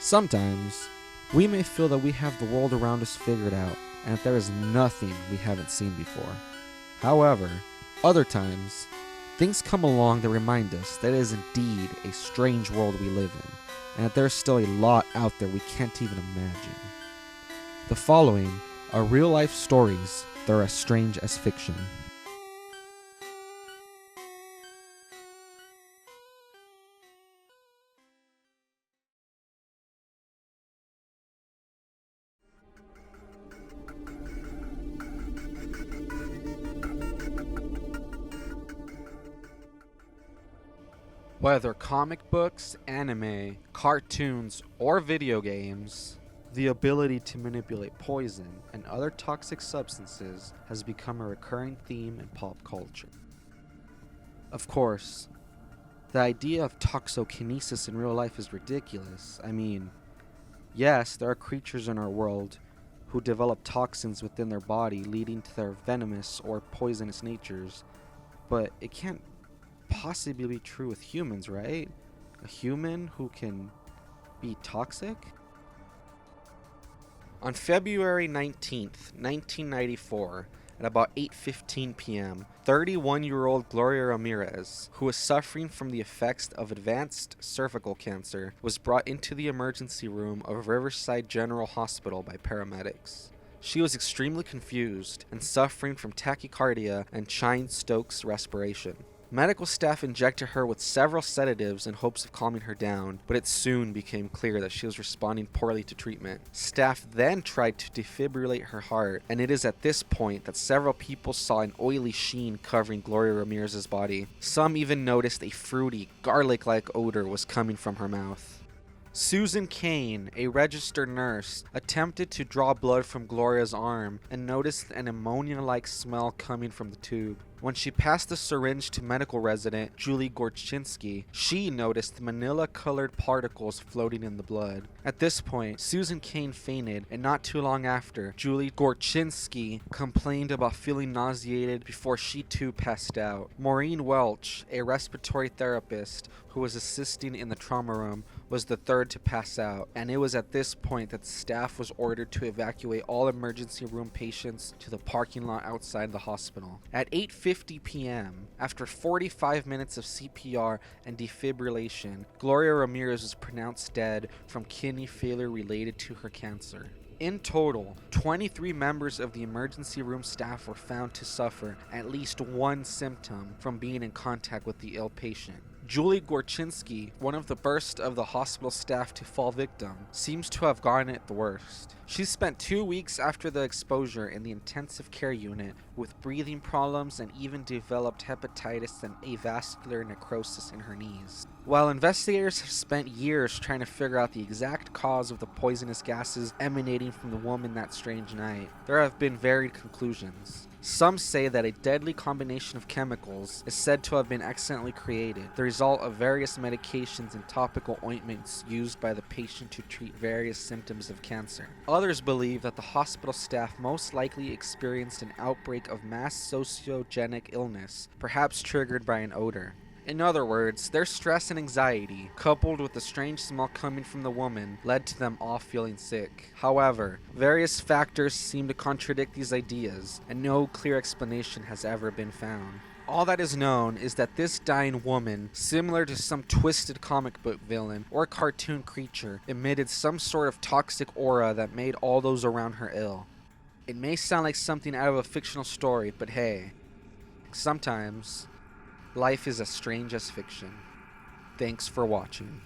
Sometimes, we may feel that we have the world around us figured out and that there is nothing we haven't seen before. However, other times, things come along that remind us that it is indeed a strange world we live in and that there is still a lot out there we can't even imagine. The following are real-life stories that are as strange as fiction. Whether comic books, anime, cartoons, or video games, the ability to manipulate poison and other toxic substances has become a recurring theme in pop culture. Of course, the idea of toxokinesis in real life is ridiculous. I mean, yes, there are creatures in our world who develop toxins within their body leading to their venomous or poisonous natures, but it can't possibly be true with humans, right? A human who can be toxic? On February 19th, 1994, at about 8:15 p.m., 31-year-old Gloria Ramirez, who was suffering from the effects of advanced cervical cancer, was brought into the emergency room of Riverside General Hospital by paramedics. She was extremely confused and suffering from tachycardia and Cheyne-Stokes respiration. Medical staff injected her with several sedatives in hopes of calming her down, but it soon became clear that she was responding poorly to treatment. Staff then tried to defibrillate her heart, and it is at this point that several people saw an oily sheen covering Gloria Ramirez's body. Some even noticed a fruity, garlic-like odor was coming from her mouth. Susan Kane, a registered nurse, attempted to draw blood from Gloria's arm and noticed an ammonia-like smell coming from the tube. When she passed the syringe to medical resident Julie Gorczynski, she noticed manila-colored particles floating in the blood. At this point, Susan Kane fainted, and not too long after, Julie Gorczynski complained about feeling nauseated before she too passed out. Maureen Welch, a respiratory therapist who was assisting in the trauma room, was the third to pass out, and it was at this point that staff was ordered to evacuate all emergency room patients to the parking lot outside the hospital. At 8:50 p.m., after 45 minutes of CPR and defibrillation, Gloria Ramirez was pronounced dead from kidney failure related to her cancer. In total, 23 members of the emergency room staff were found to suffer at least one symptom from being in contact with the ill patient. Julie Gorczynski, one of the first of the hospital staff to fall victim, seems to have gotten it the worst. She spent 2 weeks after the exposure in the intensive care unit with breathing problems and even developed hepatitis and avascular necrosis in her knees. While investigators have spent years trying to figure out the exact cause of the poisonous gases emanating from the woman that strange night, there have been varied conclusions. Some say that a deadly combination of chemicals is said to have been accidentally created, the result of various medications and topical ointments used by the patient to treat various symptoms of cancer. Others believe that the hospital staff most likely experienced an outbreak of mass sociogenic illness, perhaps triggered by an odor. In other words, their stress and anxiety, coupled with the strange smell coming from the woman, led to them all feeling sick. However, various factors seem to contradict these ideas, and no clear explanation has ever been found. All that is known is that this dying woman, similar to some twisted comic book villain or cartoon creature, emitted some sort of toxic aura that made all those around her ill. It may sound like something out of a fictional story, but hey, sometimes life is as strange as fiction. Thanks for watching.